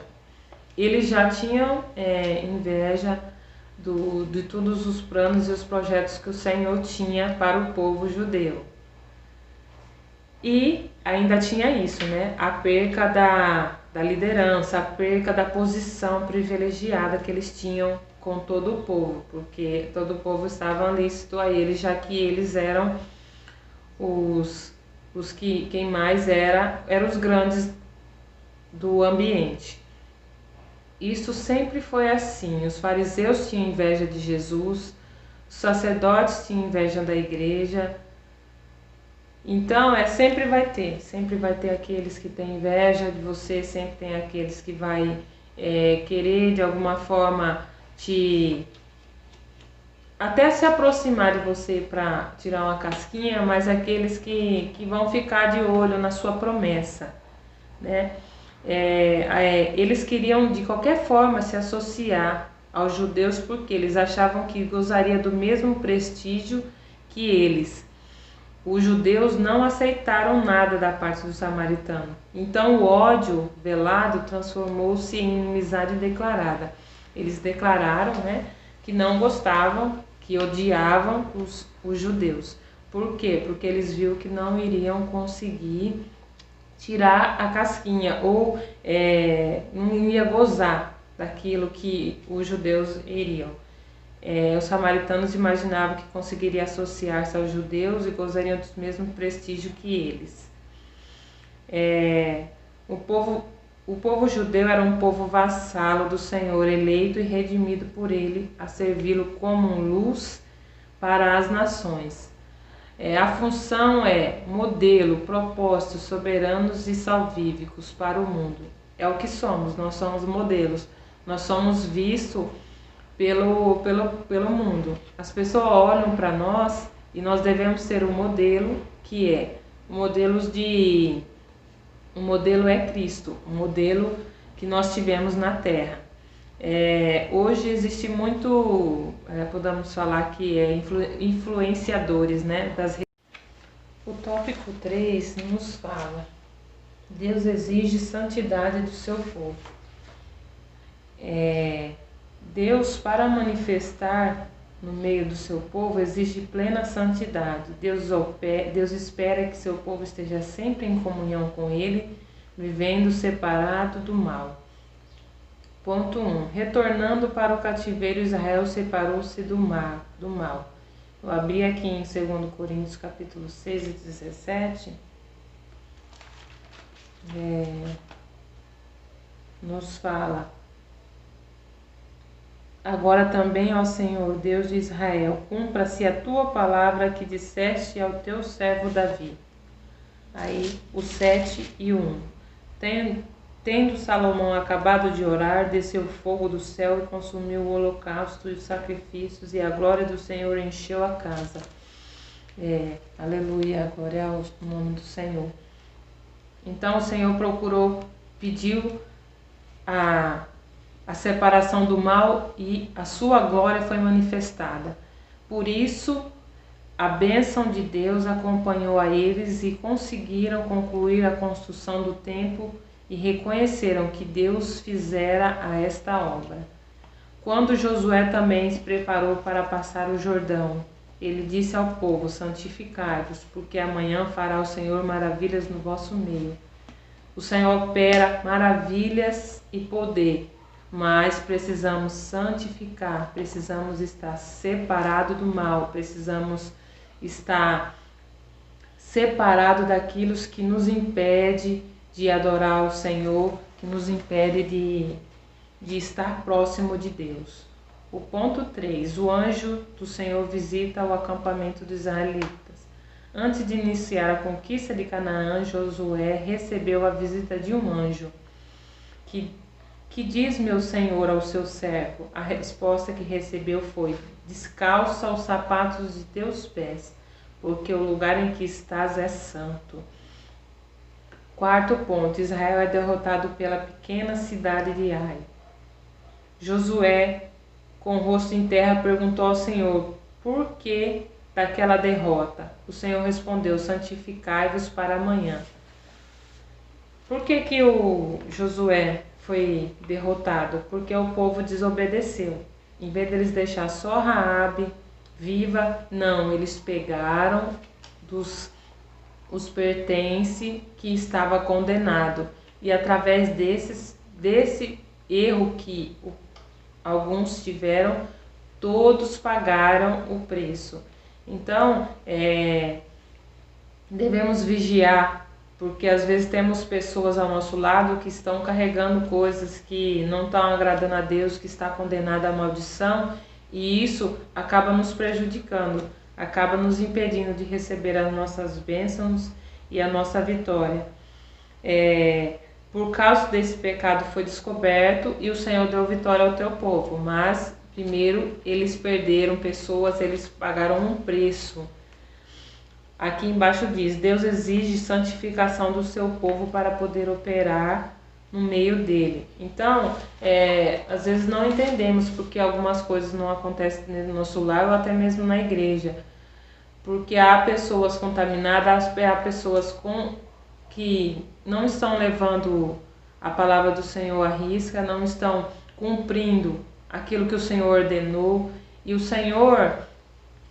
Eles já tinham inveja de todos os planos e os projetos que o Senhor tinha para o povo judeu. E ainda tinha isso, né? A perca da liderança, a perca da posição privilegiada que eles tinham com todo o povo, porque todo o povo estava lícito a eles, já que eles eram quem mais eram os grandes do ambiente. Isso sempre foi assim. Os fariseus tinham inveja de Jesus, os sacerdotes tinham inveja da igreja. Então, sempre vai ter aqueles que têm inveja de você, sempre tem aqueles que vai querer de alguma forma até se aproximar de você para tirar uma casquinha, mas aqueles que vão ficar de olho na sua promessa, né? Eles queriam de qualquer forma se associar aos judeus porque eles achavam que gozaria do mesmo prestígio que eles. Os judeus não aceitaram nada da parte do samaritano. Então o ódio velado transformou-se em inimizade declarada. Eles declararam, né, que não gostavam, que odiavam os judeus. Por quê? Porque eles viram que não iriam conseguir tirar a casquinha ou não ia gozar daquilo que os judeus iriam. Os samaritanos imaginavam que conseguiriam associar-se aos judeus e gozariam do mesmo prestígio que eles. O povo judeu era um povo vassalo do Senhor, eleito e redimido por ele, a servi-lo como luz para as nações. A função é modelo, propósitos soberanos e salvíficos para o mundo. É o que somos, nós somos modelos. Nós somos vistos pelo mundo. As pessoas olham para nós e nós devemos ser um modelo que é o modelo é Cristo, o modelo que nós tivemos na Terra. Hoje existe muito, podemos falar que influenciadores, né, das redes. O tópico 3 nos fala: Deus exige santidade do seu povo. Deus, para manifestar no meio do seu povo, exige plena santidade. Deus espera que seu povo esteja sempre em comunhão com Ele, vivendo separado do mal. Ponto 1. Retornando para o cativeiro, Israel separou-se do mal. Eu abri aqui em 2 Coríntios capítulo 6 e 17. Nos fala: agora também, ó Senhor, Deus de Israel, cumpra-se a tua palavra que disseste ao teu servo Davi. Aí, o 7 e 1. Tendo Salomão acabado de orar, desceu fogo do céu e consumiu o holocausto e os sacrifícios, e a glória do Senhor encheu a casa. Aleluia, glória ao nome do Senhor. Então o Senhor pediu a separação do mal e a sua glória foi manifestada. Por isso, a bênção de Deus acompanhou a eles e conseguiram concluir a construção do templo e reconheceram que Deus fizera a esta obra. Quando Josué também se preparou para passar o Jordão, ele disse ao povo: santificai-vos, porque amanhã fará o Senhor maravilhas no vosso meio. O Senhor opera maravilhas e poder, mas precisamos santificar, precisamos estar separado do mal, precisamos estar separado daquilo que nos impede de adorar o Senhor, que nos impede de estar próximo de Deus. O ponto 3, o anjo do Senhor visita o acampamento dos israelitas. Antes de iniciar a conquista de Canaã, Josué recebeu a visita de um anjo. Que diz meu Senhor ao seu servo? A resposta que recebeu foi: descalça os sapatos de teus pés, porque o lugar em que estás é santo. Quarto ponto, Israel é derrotado pela pequena cidade de Ai. Josué, com o rosto em terra, perguntou ao Senhor: por que daquela derrota? O Senhor respondeu: santificai-vos para amanhã. Por que o Josué foi derrotado? Porque o povo desobedeceu. Em vez deles deixar só Raabe viva, não, eles pegaram os pertences que estava condenado. E através desse erro que alguns tiveram, todos pagaram o preço. Então, devemos vigiar, porque às vezes temos pessoas ao nosso lado que estão carregando coisas que não estão agradando a Deus, que está condenada à maldição, e isso acaba nos prejudicando, acaba nos impedindo de receber as nossas bênçãos e a nossa vitória. Por causa desse pecado foi descoberto e o Senhor deu vitória ao teu povo, mas primeiro eles perderam pessoas, eles pagaram um preço. Aqui embaixo diz: Deus exige santificação do seu povo para poder operar no meio dele. Então, às vezes não entendemos porque algumas coisas não acontecem no nosso lar ou até mesmo na igreja. Porque há pessoas contaminadas, há pessoas que não estão levando a palavra do Senhor à risca, não estão cumprindo aquilo que o Senhor ordenou. E o Senhor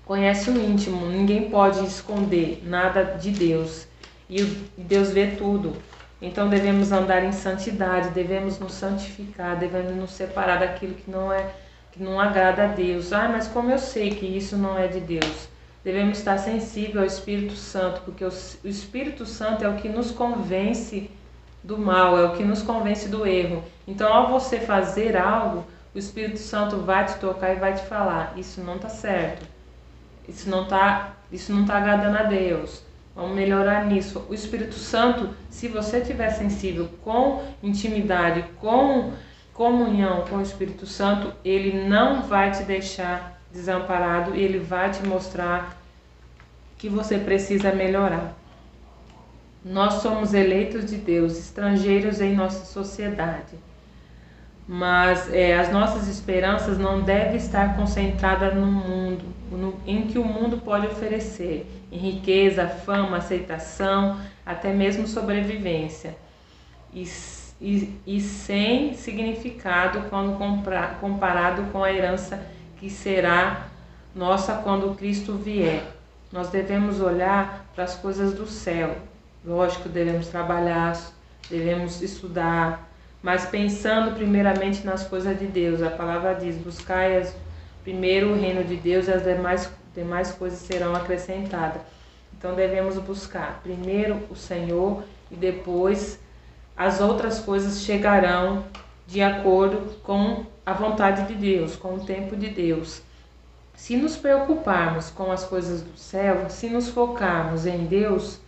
conhece o íntimo, ninguém pode esconder nada de Deus. E Deus vê tudo. Então devemos andar em santidade, devemos nos santificar, devemos nos separar daquilo que não agrada a Deus. Mas como eu sei que isso não é de Deus? Devemos estar sensíveis ao Espírito Santo, porque o Espírito Santo é o que nos convence do mal, é o que nos convence do erro. Então, ao você fazer algo, o Espírito Santo vai te tocar e vai te falar: isso não está certo, isso não tá agradando a Deus, vamos melhorar nisso. O Espírito Santo, se você estiver sensível, com intimidade, com comunhão com o Espírito Santo, ele não vai te deixar desamparado e ele vai te mostrar que você precisa melhorar. Nós somos eleitos de Deus, estrangeiros em nossa sociedade, mas as nossas esperanças não devem estar concentradas no mundo, em que o mundo pode oferecer, em riqueza, fama, aceitação, até mesmo sobrevivência, e sem significado quando comparado com a herança que será nossa quando Cristo vier. Nós devemos olhar para as coisas do céu. Lógico, devemos trabalhar, devemos estudar, mas pensando primeiramente nas coisas de Deus. A palavra diz: buscai primeiro o reino de Deus e as demais coisas serão acrescentadas. Então devemos buscar primeiro o Senhor e depois as outras coisas chegarão de acordo com a vontade de Deus, com o tempo de Deus. Se nos preocuparmos com as coisas do céu, se nos focarmos em Deus,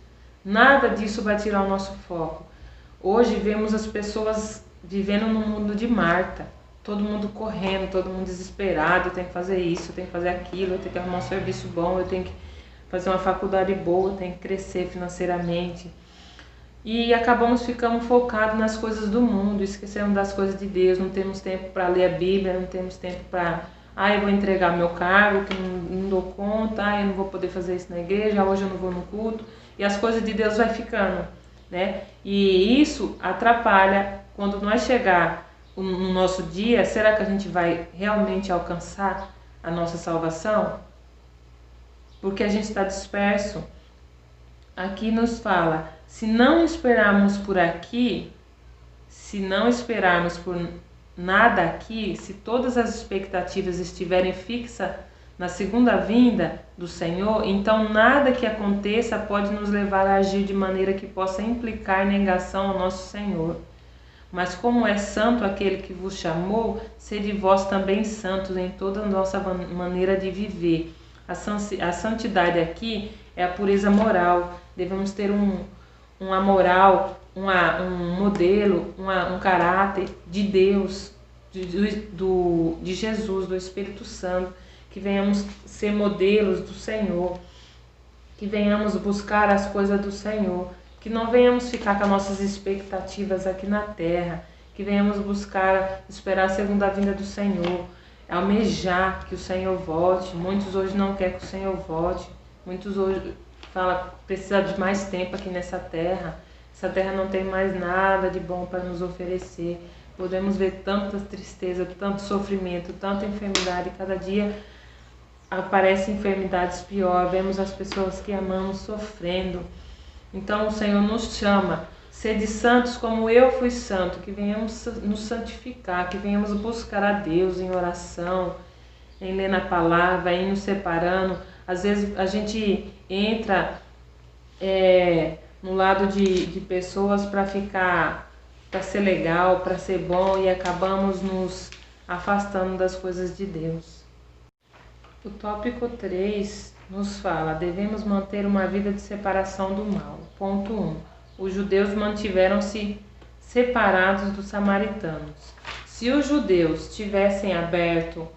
nada disso vai tirar o nosso foco. Hoje vemos as pessoas vivendo no mundo de Marta, todo mundo correndo, todo mundo desesperado: eu tenho que fazer isso, eu tenho que fazer aquilo, eu tenho que arrumar um serviço bom, eu tenho que fazer uma faculdade boa, eu tenho que crescer financeiramente. E acabamos ficando focados nas coisas do mundo, esquecemos das coisas de Deus, não temos tempo para ler a Bíblia, não temos tempo para, eu vou entregar meu cargo, que não dou conta, eu não vou poder fazer isso na igreja, hoje eu não vou no culto, e as coisas de Deus vai ficando, né? E isso atrapalha quando nós chegar no nosso dia. Será que a gente vai realmente alcançar a nossa salvação? Porque a gente está disperso. Aqui nos fala: se não esperarmos por aqui, se não esperarmos por nada aqui, se todas as expectativas estiverem fixas na segunda vinda, do Senhor, então nada que aconteça pode nos levar a agir de maneira que possa implicar negação ao nosso Senhor. Mas como é santo aquele que vos chamou, sede vós também santos em toda a nossa maneira de viver. A santidade aqui é a pureza moral. Devemos ter uma moral, um modelo, um caráter de Deus, de Jesus, do Espírito Santo, que venhamos ser modelos do Senhor, que venhamos buscar as coisas do Senhor, que não venhamos ficar com as nossas expectativas aqui na terra, que venhamos esperar a segunda vinda do Senhor, almejar que o Senhor volte. Muitos hoje não querem que o Senhor volte, muitos hoje falam que precisa de mais tempo aqui nessa terra. Essa terra não tem mais nada de bom para nos oferecer. Podemos ver tanta tristeza, tanto sofrimento, tanta enfermidade. Cada dia aparecem enfermidades piores. Vemos as pessoas que amamos sofrendo. Então o Senhor nos chama, sede santos como eu fui santo, que venhamos nos santificar, que venhamos buscar a Deus em oração, em ler na palavra, em nos separando. Às vezes a gente entra no lado de pessoas para ser legal, para ser bom, e acabamos nos afastando das coisas de Deus. O tópico 3 nos fala: devemos manter uma vida de separação do mal. Ponto 1. Os judeus mantiveram-se separados dos samaritanos. Se os judeus tivessem aberto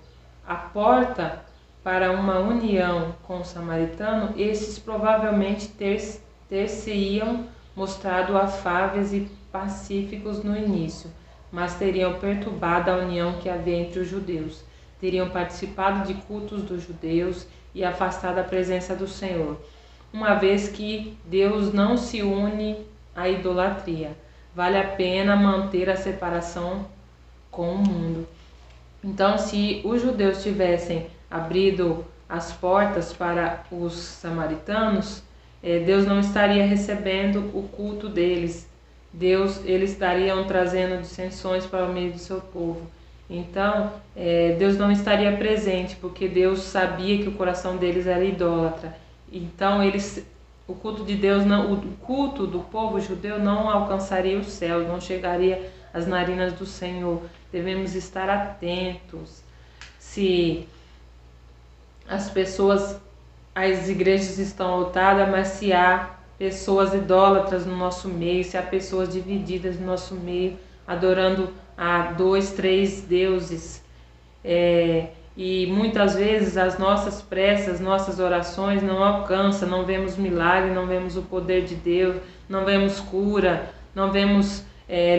a porta para uma união com o samaritano, esses provavelmente ter-se-iam mostrado afáveis e pacíficos no início, mas teriam perturbado a união que havia entre os judeus, teriam participado de cultos dos judeus e afastado a presença do Senhor, uma vez que Deus não se une à idolatria. Vale a pena manter a separação com o mundo. Então, se os judeus tivessem abrido as portas para os samaritanos, Deus não estaria recebendo o culto deles. Eles estariam trazendo dissensões para o meio do seu povo. Então, Deus não estaria presente, porque Deus sabia que o coração deles era idólatra. Então, o culto de Deus, o culto do povo judeu não alcançaria os céus, não chegaria às narinas do Senhor. Devemos estar atentos. Se as igrejas estão lotadas, mas se há pessoas idólatras no nosso meio, se há pessoas divididas no nosso meio, adorando a 2, 3 deuses, e muitas vezes as nossas preces, nossas orações não alcançam, não vemos milagre, não vemos o poder de Deus, não vemos cura, não vemos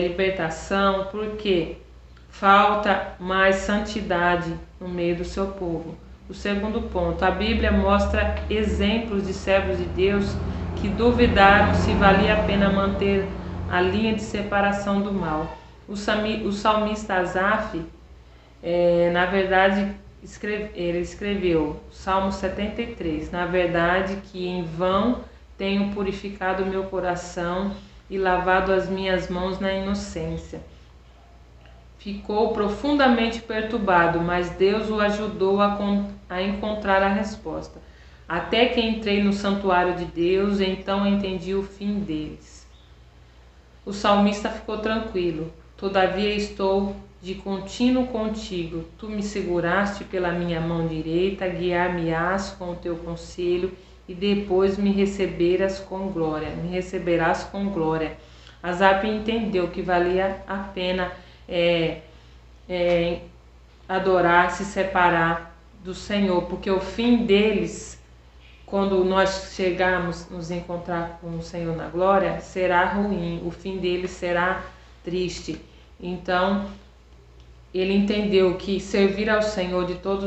libertação, porque falta mais santidade no meio do seu povo. O segundo ponto: a Bíblia mostra exemplos de servos de Deus que duvidaram se valia a pena manter a linha de separação do mal. O salmista Asaf, na verdade, ele escreveu Salmo 73: na verdade que em vão tenho purificado o meu coração e lavado as minhas mãos na inocência. Ficou profundamente perturbado, mas Deus o ajudou a encontrar a resposta. Até que entrei no santuário de Deus, então entendi o fim deles. O salmista ficou tranquilo. Todavia estou de contínuo contigo. Tu me seguraste pela minha mão direita, guiar-me-ás com o teu conselho e depois me receberás com glória. Asaf entendeu que valia a pena adorar, se separar do Senhor, porque o fim deles, quando nós chegarmos nos encontrar com o Senhor na glória, será ruim, o fim deles será triste. Então, ele entendeu que servir ao Senhor de todo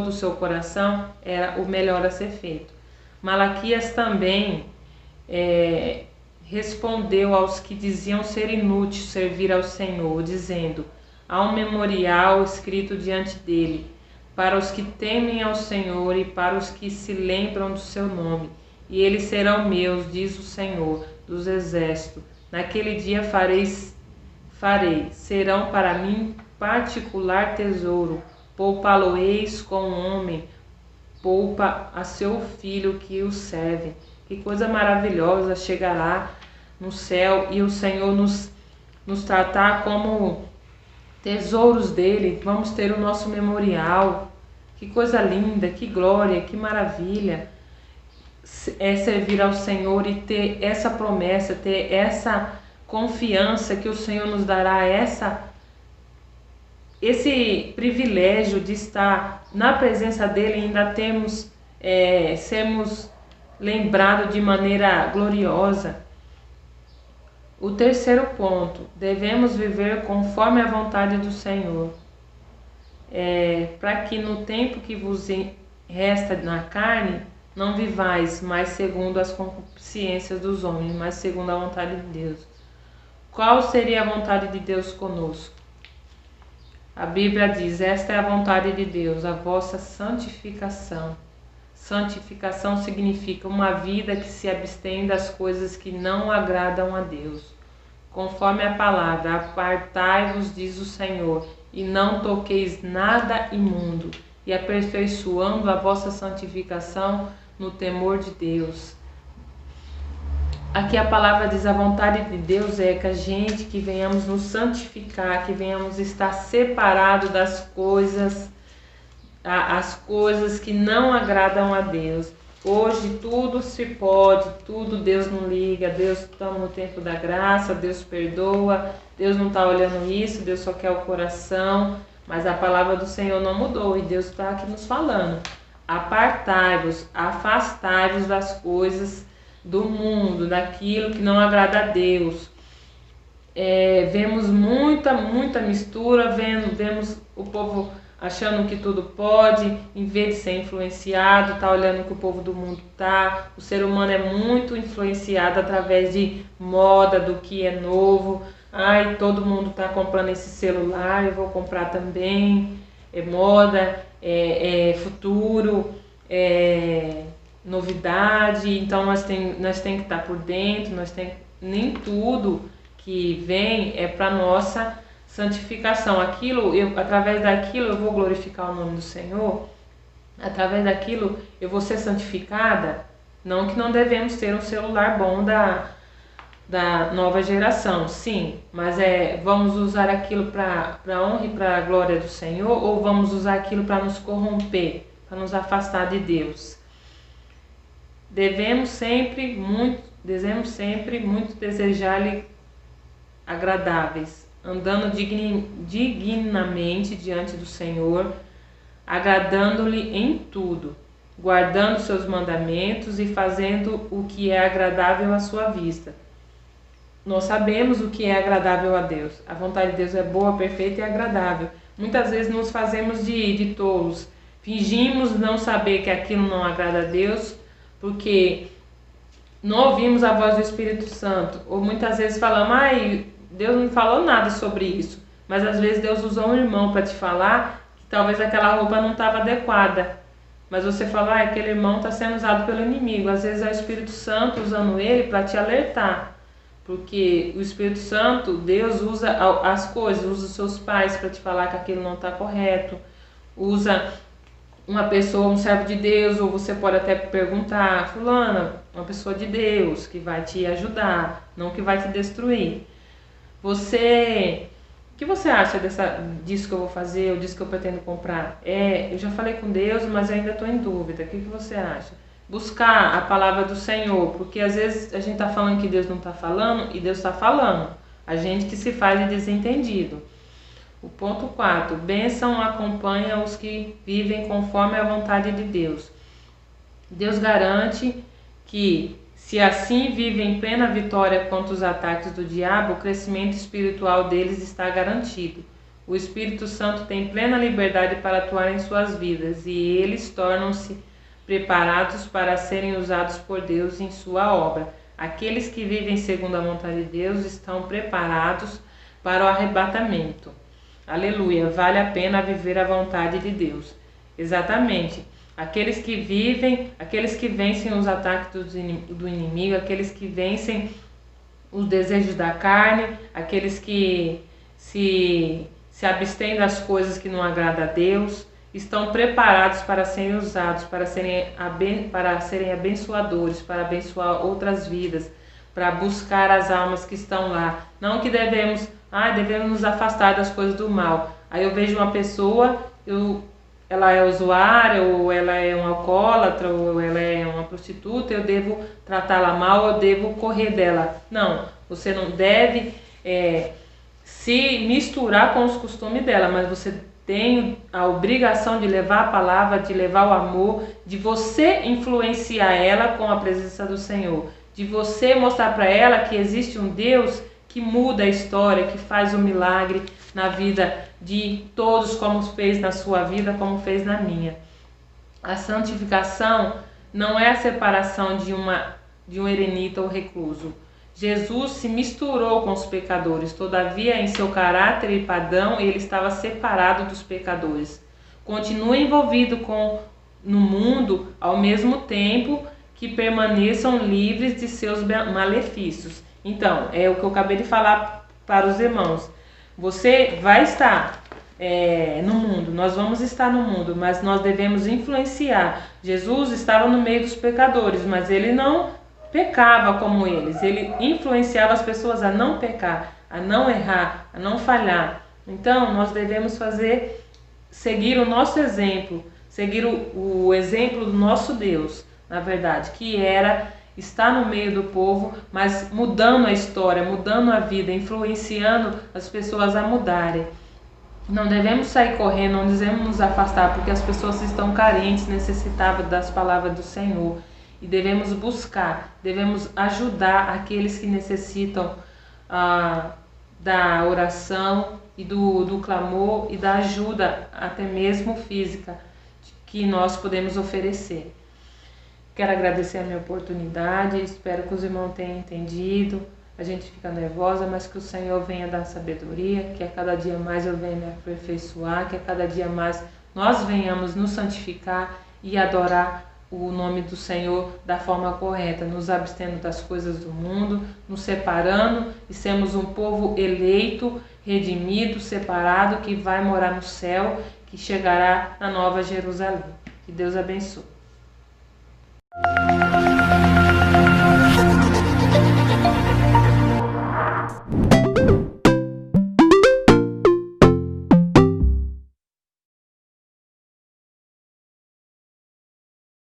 o seu coração era o melhor a ser feito. Malaquias também respondeu aos que diziam ser inútil servir ao Senhor, dizendo: há um memorial escrito diante dele, para os que temem ao Senhor e para os que se lembram do seu nome. E eles serão meus, diz o Senhor dos exércitos. Naquele dia farei, serão para mim particular tesouro. Poupá-lo-eis com o homem, poupa a seu filho que o serve. Que coisa maravilhosa chegar lá no céu e o Senhor nos tratar como tesouros dele. Vamos ter o nosso memorial. Que coisa linda, que glória, que maravilha é servir ao Senhor e ter essa promessa, ter essa confiança que o Senhor nos dará, esse privilégio de estar na presença dele e ainda sermos lembrados de maneira gloriosa. O terceiro ponto, devemos viver conforme a vontade do Senhor, para que no tempo que vos resta na carne, não vivais mais segundo as concupiscências dos homens, mas segundo a vontade de Deus. Qual seria a vontade de Deus conosco? A Bíblia diz: esta é a vontade de Deus, a vossa santificação. Santificação significa uma vida que se abstém das coisas que não agradam a Deus. Conforme a palavra, apartai-vos, diz o Senhor, e não toqueis nada imundo, e aperfeiçoando a vossa santificação no temor de Deus. Aqui a palavra diz: a vontade de Deus é que venhamos nos santificar, que venhamos estar separados das coisas, as coisas que não agradam a Deus. Hoje tudo se pode, tudo Deus não liga, Deus está no tempo da graça, Deus perdoa, Deus não está olhando isso, Deus só quer o coração, mas a palavra do Senhor não mudou e Deus está aqui nos falando: apartai-vos, afastai-vos das coisas do mundo, daquilo que não agrada a Deus. Vemos muita mistura, vemos o povo achando que tudo pode, em vez de ser influenciado, tá olhando o que o povo do mundo tá. O ser humano é muito influenciado através de moda, do que é novo. Ai, todo mundo tá comprando esse celular, eu vou comprar também. É moda, é futuro, novidade. Então nós tem que estar por dentro, nem tudo que vem é para nossa santificação. Através daquilo eu vou glorificar o nome do Senhor, através daquilo eu vou ser santificada. Não que não devemos ter um celular bom da nova geração, sim, mas vamos usar aquilo para honra e para a glória do Senhor, ou vamos usar aquilo para nos corromper, para nos afastar de Deus? Devemos sempre muito desejar-lhe agradáveis, andando dignamente diante do Senhor, agradando-lhe em tudo, guardando seus mandamentos e fazendo o que é agradável à sua vista. Nós sabemos o que é agradável a Deus. A vontade de Deus é boa, perfeita e agradável. Muitas vezes nos fazemos de tolos, fingimos não saber que aquilo não agrada a Deus, porque não ouvimos a voz do Espírito Santo, ou muitas vezes falamos: Deus não falou nada sobre isso, mas às vezes Deus usou um irmão para te falar que talvez aquela roupa não estava adequada, mas você fala: aquele irmão está sendo usado pelo inimigo. Às vezes é o Espírito Santo usando ele para te alertar, porque o Espírito Santo, Deus usa as coisas, usa os seus pais para te falar que aquilo não está correto, usa uma pessoa, um servo de Deus, ou você pode até perguntar: fulana, uma pessoa de Deus que vai te ajudar, não que vai te destruir. O que você acha disso que eu vou fazer, ou disso que eu pretendo comprar? Eu já falei com Deus, mas eu ainda estou em dúvida. O que você acha? Buscar a palavra do Senhor, porque às vezes a gente está falando que Deus não está falando, e Deus está falando. A gente que se faz de desentendido. O ponto 4. Bênção acompanha os que vivem conforme a vontade de Deus. Deus garante que, se assim vivem em plena vitória contra os ataques do diabo, o crescimento espiritual deles está garantido. O Espírito Santo tem plena liberdade para atuar em suas vidas, e eles tornam-se preparados para serem usados por Deus em sua obra. Aqueles que vivem segundo a vontade de Deus estão preparados para o arrebatamento. Aleluia, vale a pena viver a vontade de Deus. Exatamente. Aqueles que vencem os ataques do inimigo, aqueles que vencem os desejos da carne, aqueles que se abstêm das coisas que não agradam a Deus, estão preparados para serem usados, para serem abençoadores, para abençoar outras vidas, para buscar as almas que estão lá. Não que devemos nos afastar das coisas do mal. Aí eu vejo uma pessoa, ela é usuária, ou ela é um alcoólatra, ou ela é uma prostituta, eu devo tratá-la mal, eu devo correr dela. Não, você não deve se misturar com os costumes dela, mas você tem a obrigação de levar a palavra, de levar o amor, de você influenciar ela com a presença do Senhor, de você mostrar para ela que existe um Deus que muda a história, que faz um milagre na vida de todos, como fez na sua vida, como fez na minha. A santificação não é a separação de um eremita ou recluso. Jesus se misturou com os pecadores, todavia em seu caráter e padrão ele estava separado dos pecadores. Continua envolvido no mundo ao mesmo tempo que permaneçam livres de seus malefícios. Então, é o que eu acabei de falar para os irmãos. Você vai estar no mundo, nós vamos estar no mundo, mas nós devemos influenciar. Jesus estava no meio dos pecadores, mas ele não pecava como eles, ele influenciava as pessoas a não pecar, a não errar, a não falhar. Então nós devemos seguir o nosso exemplo, seguir o exemplo do nosso Deus, na verdade, que era estar no meio do povo, mas mudando a história, mudando a vida, influenciando as pessoas a mudarem. Não devemos sair correndo, não devemos nos afastar, porque as pessoas estão carentes, necessitadas das palavras do Senhor. E devemos buscar, devemos ajudar aqueles que necessitam da oração e do clamor e da ajuda, até mesmo física, que nós podemos oferecer. Quero agradecer a minha oportunidade, espero que os irmãos tenham entendido. A gente fica nervosa, mas que o Senhor venha dar sabedoria, que a cada dia mais eu venha me aperfeiçoar, que a cada dia mais nós venhamos nos santificar e adorar o nome do Senhor da forma correta, nos abstendo das coisas do mundo, nos separando e sermos um povo eleito, redimido, separado, que vai morar no céu, que chegará na Nova Jerusalém. Que Deus abençoe.